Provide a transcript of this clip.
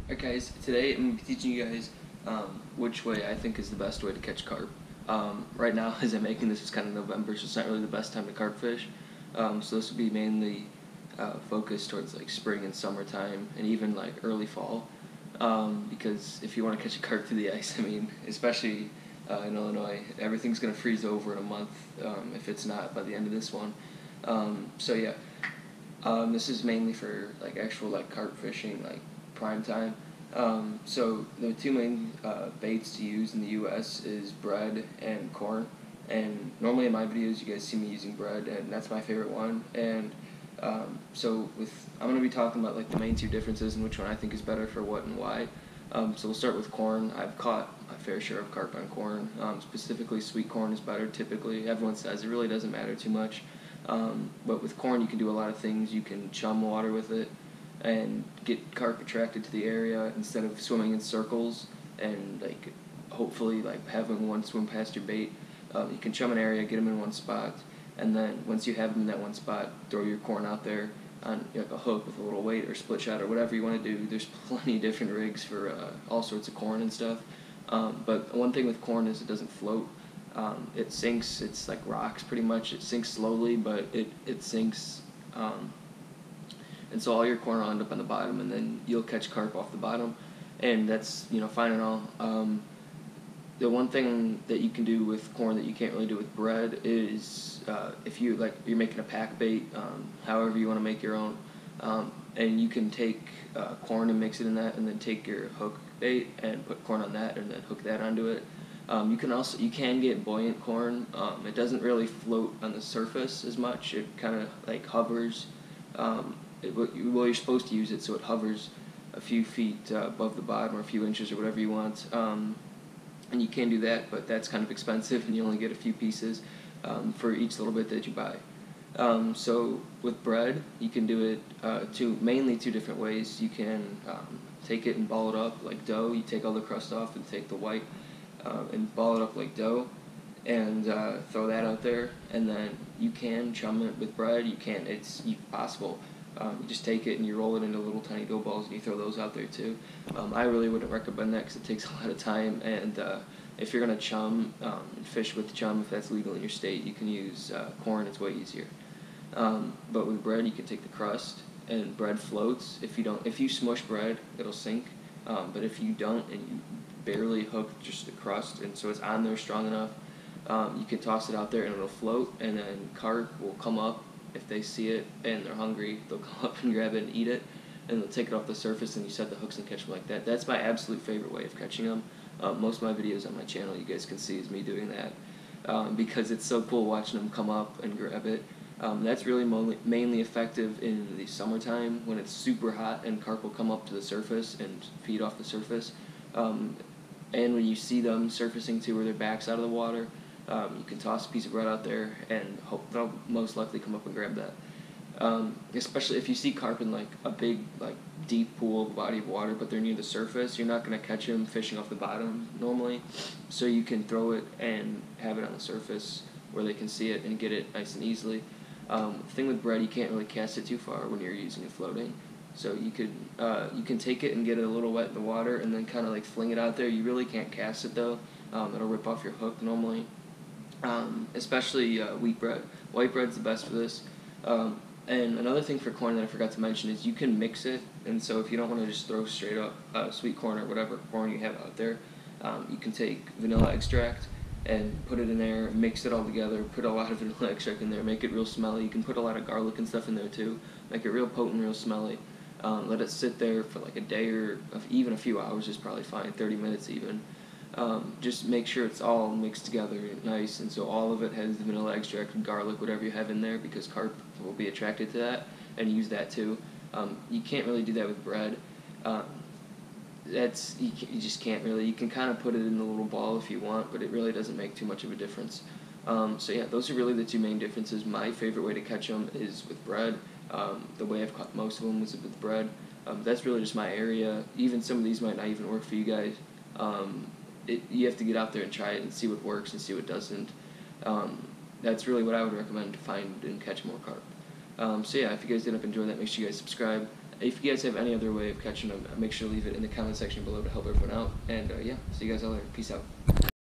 Alright guys, today I'm going to be teaching you guys which way I think is the best way to catch carp. Right now, as I'm making this, it's kind of November, so it's not really the best time to carp fish. So this will be mainly focused towards like spring and summertime, and even like early fall. Because if you want to catch a carp through the ice, I mean, especially in Illinois, everything's going to freeze over in a month if it's not by the end of this one. So yeah, this is mainly for like actual like carp fishing, like prime time. So the two main baits to use in the U.S. is bread and corn. And normally in my videos, you guys see me using bread, and that's my favorite one. And so I'm going to be talking about like the main two differences and which one I think is better for what and why. So we'll start with corn. I've caught my fair share of carp on corn. Specifically, sweet corn is better typically. Everyone says it really doesn't matter too much. But with corn, you can do a lot of things. You can chum water with it and get carp attracted to the area instead of swimming in circles and like hopefully like having one swim past your bait. You can chum an area, get them in one spot, and then once you have them in that one spot, throw your corn out there on like a hook with a little weight or split shot or whatever you want to do. There's plenty of different rigs for all sorts of corn and stuff. But one thing with corn is it doesn't float. It sinks. It's like rocks pretty much. It sinks slowly, but it sinks. And so all your corn will end up on the bottom, and then you'll catch carp off the bottom, and that's fine and all. The one thing that you can do with corn that you can't really do with bread is if you're making a pack bait, however you want to make your own, and you can take corn and mix it in that, and then take your hook bait and put corn on that, and then hook that onto it. You can get buoyant corn. It doesn't really float on the surface as much. It kind of like hovers. You're supposed to use it so it hovers a few feet above the bottom or a few inches or whatever you want. And you can do that, but that's kind of expensive, and you only get a few pieces for each little bit that you buy. So with bread, you can do it mainly two different ways. You can take it and ball it up like dough. You take all the crust off and take the white and ball it up like dough, and throw that out there. And then you can chum it with bread. It's possible. You just take it and you roll it into little tiny dough balls, and you throw those out there too. I really wouldn't recommend that because it takes a lot of time, and if you're going to chum and fish with chum, if that's legal in your state, you can use corn. It's way easier. But with bread, you can take the crust, and bread floats. If you smush bread, it'll sink. But if you don't, and you barely hook just the crust, and so it's on there strong enough, you can toss it out there and it'll float, and then carp will come up. If they see it and they're hungry, they'll come up and grab it and eat it, and they'll take it off the surface, and you set the hooks and catch them like that. That's my absolute favorite way of catching them. Most of my videos on my channel, you guys can see, is me doing that because it's so cool watching them come up and grab it. That's really mainly effective in the summertime when it's super hot and carp will come up to the surface and feed off the surface. And when you see them surfacing too, where their back's out of the water, you can toss a piece of bread out there and they'll most likely come up and grab that. Especially if you see carp in like a big, like deep pool, body of water, but they're near the surface, you're not going to catch them fishing off the bottom normally. So you can throw it and have it on the surface where they can see it and get it nice and easily. The thing with bread, you can't really cast it too far when you're using it floating. So you can take it and get it a little wet in the water and then kind of like fling it out there. You really can't cast it though. It'll rip off your hook normally. Especially wheat bread. White bread's the best for this. And another thing for corn that I forgot to mention is you can mix it. And so if you don't want to just throw straight up sweet corn or whatever corn you have out there, you can take vanilla extract and put it in there, mix it all together, put a lot of vanilla extract in there, make it real smelly. You can put a lot of garlic and stuff in there too, make it real potent, real smelly. Let it sit there for like a day or even a few hours is probably fine, 30 minutes even. Just make sure it's all mixed together nice, and so all of it has the vanilla extract and garlic, whatever you have in there, because carp will be attracted to that and use that too. You can't really do that with bread. You just can't really. You can kind of put it in a little ball if you want, but it really doesn't make too much of a difference. So yeah, those are really the two main differences. My favorite way to catch them is with bread. The way I've caught most of them was with bread. That's really just my area. Even some of these might not even work for you guys. You have to get out there and try it and see what works and see what doesn't. That's really what I would recommend to find and catch more carp. So yeah, if you guys did up enjoy that, make sure you guys subscribe, if you guys have any other way of catching them, make sure to leave it in the comment section below to help everyone out. And yeah, see you guys all later. Peace out.